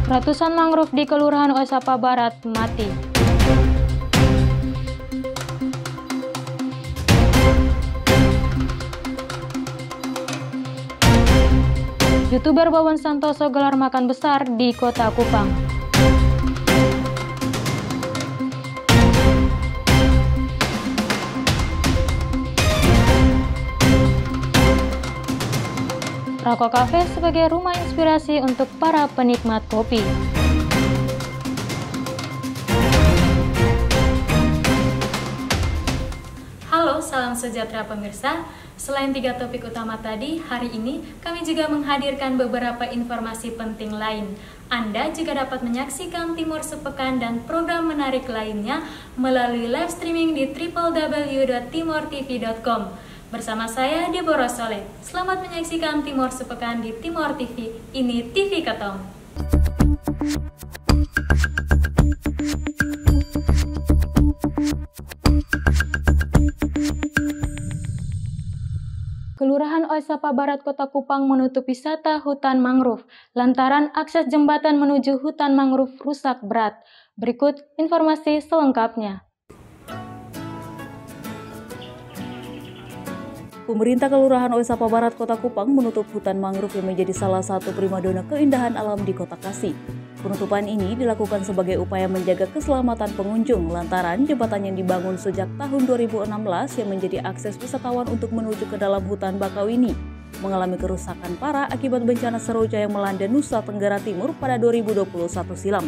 Ratusan mangrove di Kelurahan Oesapa Barat mati. YouTuber Wawan Santoso gelar makan besar di Kota Kupang. Rako Cafe sebagai rumah inspirasi untuk para penikmat kopi. Halo, salam sejahtera pemirsa. Selain 3 topik utama tadi, hari ini kami juga menghadirkan beberapa informasi penting lain. Anda juga dapat menyaksikan Timur Sepekan dan program menarik lainnya melalui live streaming di www.timortv.com. Bersama saya, Deborah Soleh. Selamat menyaksikan Timur Sepekan di Timor TV. Ini TV Ketong. Kelurahan Oesapa Barat Kota Kupang menutup wisata hutan mangrove lantaran akses jembatan menuju hutan mangrove rusak berat. Berikut informasi selengkapnya. Pemerintah Kelurahan Oesapa Barat Kota Kupang menutup hutan mangrove yang menjadi salah satu primadona keindahan alam di Kota Kasih. Penutupan ini dilakukan sebagai upaya menjaga keselamatan pengunjung lantaran jembatan yang dibangun sejak tahun 2016 yang menjadi akses wisatawan untuk menuju ke dalam hutan bakau ini mengalami kerusakan parah akibat bencana Seroja yang melanda Nusa Tenggara Timur pada 2021 silam.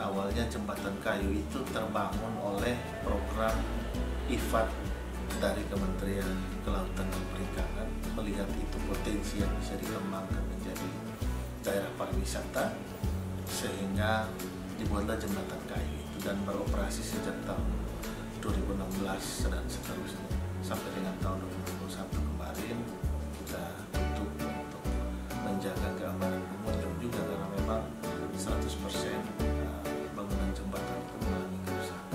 Awalnya jembatan kayu itu terbangun oleh program IFAD dari Kementerian Kelautan dan Perikanan, melihat itu potensi yang bisa dikembangkan menjadi daerah pariwisata, sehingga dibuatlah jembatan kayu itu dan beroperasi sejak tahun 2016 dan seterusnya sampai dengan tahun 2021 kemarin kita tutup untuk menjaga keamanan pengunjung juga, karena memang 100% bangunan jembatan itu mengalami kerusakan.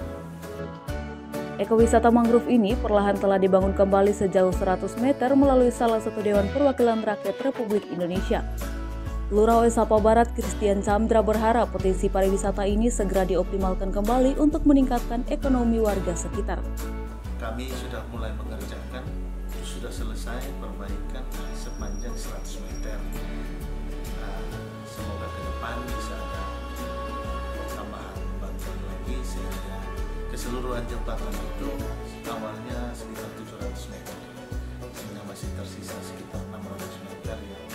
Ekowisata mangrove ini perlahan telah dibangun kembali sejauh 100 meter melalui salah satu Dewan Perwakilan Rakyat Republik Indonesia. Lurah Oesapa Barat Christian Chandra berharap potensi pariwisata ini segera dioptimalkan kembali untuk meningkatkan ekonomi warga sekitar. Kami sudah mulai mengerjakan, sudah selesai perbaikan sepanjang 100 meter. Semoga ke depan bisa ada tambahan bantuan lagi sehingga keseluruhan jembatan itu awalnya sekitar 700 meter, sehingga masih tersisa sekitar 600 meter yang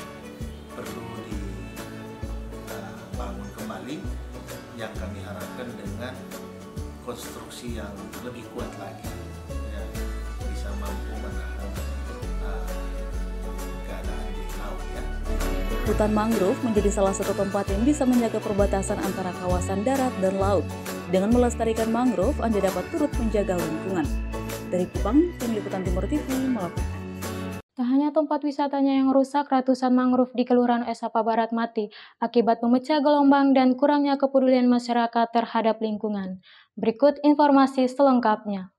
perlu dibangun kembali, yang kami harapkan dengan konstruksi yang lebih kuat lagi, ya, bisa mampu menahan keadaan di laut. Ya. Hutan mangrove menjadi salah satu tempat yang bisa menjaga perbatasan antara kawasan darat dan laut. Dengan melestarikan mangrove, Anda dapat turut menjaga lingkungan. Dari Kupang, Tim Liputan Timor TV melaporkan. Tak hanya tempat wisatanya yang rusak, ratusan mangrove di Kelurahan Oesapa Barat mati akibat memecah gelombang dan kurangnya kepedulian masyarakat terhadap lingkungan. Berikut informasi selengkapnya.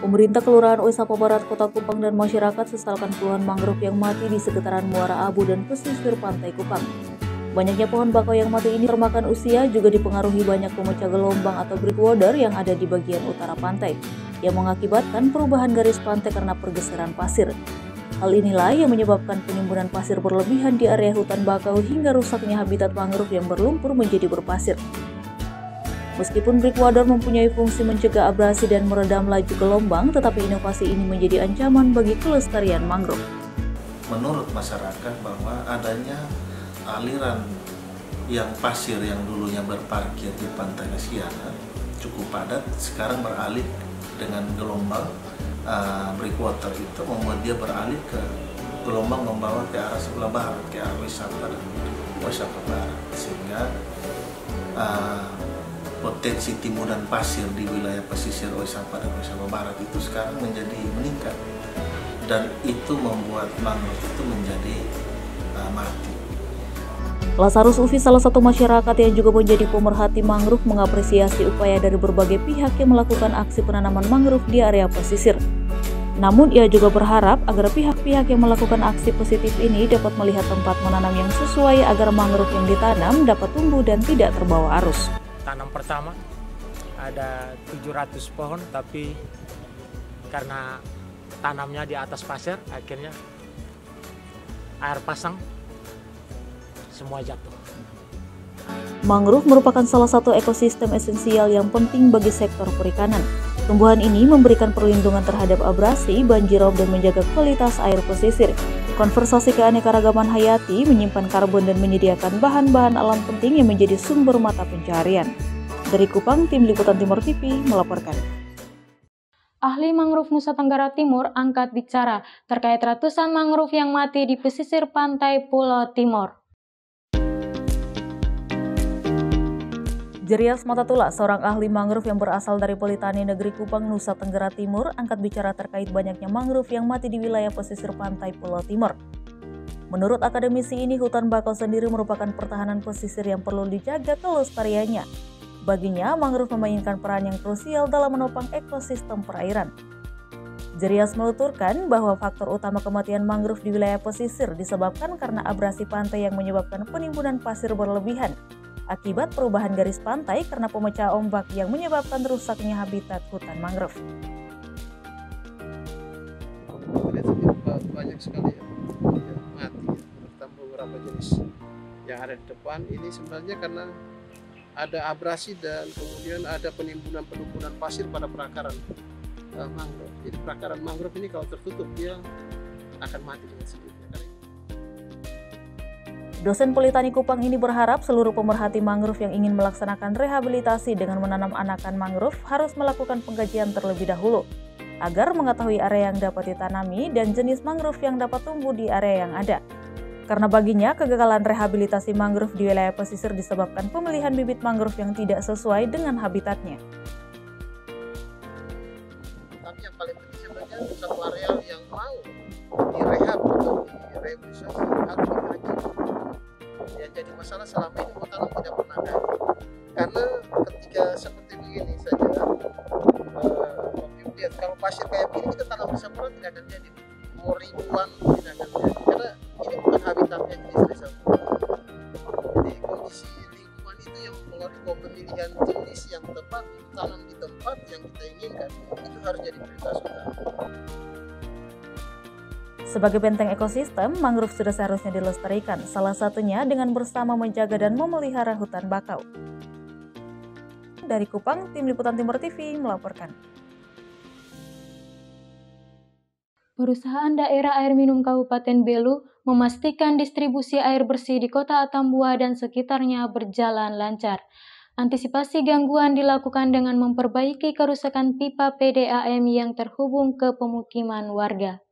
Pemerintah Kelurahan Oesapa Barat Kota Kupang dan masyarakat sesalkan puluhan mangrove yang mati di sekitaran Muara Abu dan pesisir pantai Kupang. Banyaknya pohon bakau yang mati ini termakan usia juga dipengaruhi banyak pemecah gelombang atau breakwater yang ada di bagian utara pantai, yang mengakibatkan perubahan garis pantai karena pergeseran pasir. Hal inilah yang menyebabkan penimbunan pasir berlebihan di area hutan bakau hingga rusaknya habitat mangrove yang berlumpur menjadi berpasir. Meskipun breakwater mempunyai fungsi mencegah abrasi dan meredam laju gelombang, tetapi inovasi ini menjadi ancaman bagi kelestarian mangrove. Menurut masyarakat bahwa adanya aliran yang pasir yang dulunya berparkir di pantai Asiana cukup padat, sekarang beralih dengan gelombang breakwater itu membuat dia beralih ke gelombang membawa ke arah sebelah barat, ke arah wisata dan Oesapa Barat, sehingga potensi timbunan pasir di wilayah pesisir Oesapa dan Oesapa Barat itu sekarang menjadi meningkat, dan itu membuat mangrove itu menjadi mati. Lazarus Ufi, salah satu masyarakat yang juga menjadi pemerhati mangrove, mengapresiasi upaya dari berbagai pihak yang melakukan aksi penanaman mangrove di area pesisir. Namun ia juga berharap agar pihak-pihak yang melakukan aksi positif ini dapat melihat tempat menanam yang sesuai agar mangrove yang ditanam dapat tumbuh dan tidak terbawa arus. Tanam pertama ada 700 pohon, tapi karena tanamnya di atas pasir, akhirnya air pasang semua jatuh. Mangrove merupakan salah satu ekosistem esensial yang penting bagi sektor perikanan. Tumbuhan ini memberikan perlindungan terhadap abrasi, banjirop, dan menjaga kualitas air pesisir. Konservasi keanekaragaman hayati, menyimpan karbon, dan menyediakan bahan-bahan alam penting yang menjadi sumber mata pencaharian. Dari Kupang, Tim Liputan Timor TV melaporkan. Ahli mangrove Nusa Tenggara Timur angkat bicara terkait ratusan mangrove yang mati di pesisir pantai Pulau Timor. Jerias Matatula, seorang ahli mangrove yang berasal dari Politani Negeri Kupang, Nusa Tenggara Timur, angkat bicara terkait banyaknya mangrove yang mati di wilayah pesisir pantai Pulau Timor. Menurut akademisi ini, hutan bakau sendiri merupakan pertahanan pesisir yang perlu dijaga kelestariannya. Baginya, mangrove memainkan peran yang krusial dalam menopang ekosistem perairan. Jerias menuturkan bahwa faktor utama kematian mangrove di wilayah pesisir disebabkan karena abrasi pantai yang menyebabkan penimbunan pasir berlebihan, akibat perubahan garis pantai karena pemecah ombak yang menyebabkan rusaknya habitat hutan mangrove. Banyak sekali yang mati, terutama beberapa jenis yang ada di depan ini sebenarnya karena ada abrasi dan kemudian ada penimbunan pasir pada perakaran mangrove. Jadi perakaran mangrove ini kalau tertutup dia akan mati dengan sendirinya. Dosen Politani Kupang ini berharap seluruh pemerhati mangrove yang ingin melaksanakan rehabilitasi dengan menanam anakan mangrove harus melakukan pengkajian terlebih dahulu, agar mengetahui area yang dapat ditanami dan jenis mangrove yang dapat tumbuh di area yang ada. Karena baginya, kegagalan rehabilitasi mangrove di wilayah pesisir disebabkan pemilihan bibit mangrove yang tidak sesuai dengan habitatnya. Tapi yang paling penting sebenarnya satu area yang mau direhab atau direhabilitasi harus dikaji. Yang jadi masalah selama ini tanam tidak pernah ada. Karena ketika seperti begini saja, lihat kalau pasir kayak begini kita tanam bersama tidak akan jadi. Mau ribuan tidak akan jadi. Karena ini bukan habitatnya jenis reservoir. Jadi kondisi lingkungan itu yang mengaruhi pemilihan jenis yang tepat, tanam di tempat yang kita inginkan, itu harus jadi prioritas utama. Sebagai benteng ekosistem, mangrove sudah seharusnya dilestarikan, salah satunya dengan bersama menjaga dan memelihara hutan bakau. Dari Kupang, Tim Liputan Timor TV melaporkan. Perusahaan Daerah Air Minum Kabupaten Belu memastikan distribusi air bersih di Kota Atambua dan sekitarnya berjalan lancar. Antisipasi gangguan dilakukan dengan memperbaiki kerusakan pipa PDAM yang terhubung ke pemukiman warga.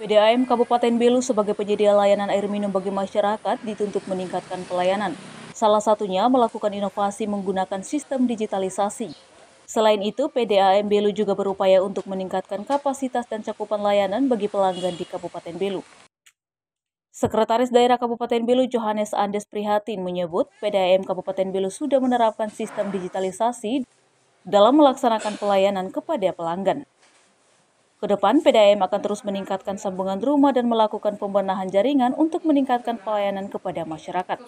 PDAM Kabupaten Belu sebagai penyedia layanan air minum bagi masyarakat dituntut meningkatkan pelayanan. Salah satunya melakukan inovasi menggunakan sistem digitalisasi. Selain itu, PDAM Belu juga berupaya untuk meningkatkan kapasitas dan cakupan layanan bagi pelanggan di Kabupaten Belu. Sekretaris Daerah Kabupaten Belu Johannes Andes Prihatin menyebut PDAM Kabupaten Belu sudah menerapkan sistem digitalisasi dalam melaksanakan pelayanan kepada pelanggan. Kedepan, PDAM akan terus meningkatkan sambungan rumah dan melakukan pembenahan jaringan untuk meningkatkan pelayanan kepada masyarakat.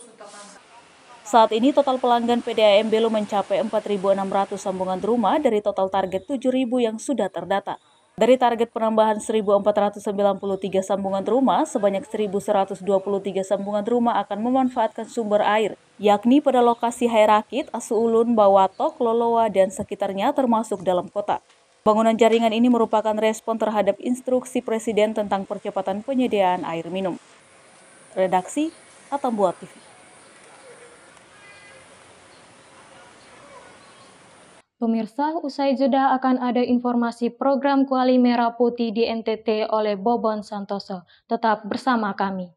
Saat ini total pelanggan PDAM Belu mencapai 4.600 sambungan rumah dari total target 7.000 yang sudah terdata. Dari target penambahan 1.493 sambungan rumah, sebanyak 1.123 sambungan rumah akan memanfaatkan sumber air, yakni pada lokasi Hairakit, Asuulun, Bawatok, Loloa, dan sekitarnya termasuk dalam kota. Bangunan jaringan ini merupakan respon terhadap instruksi Presiden tentang percepatan penyediaan air minum. Redaksi Atambua TV. Pemirsa, usai jeda akan ada informasi program Kuali Merah Putih di NTT oleh Bobon Santoso. Tetap bersama kami.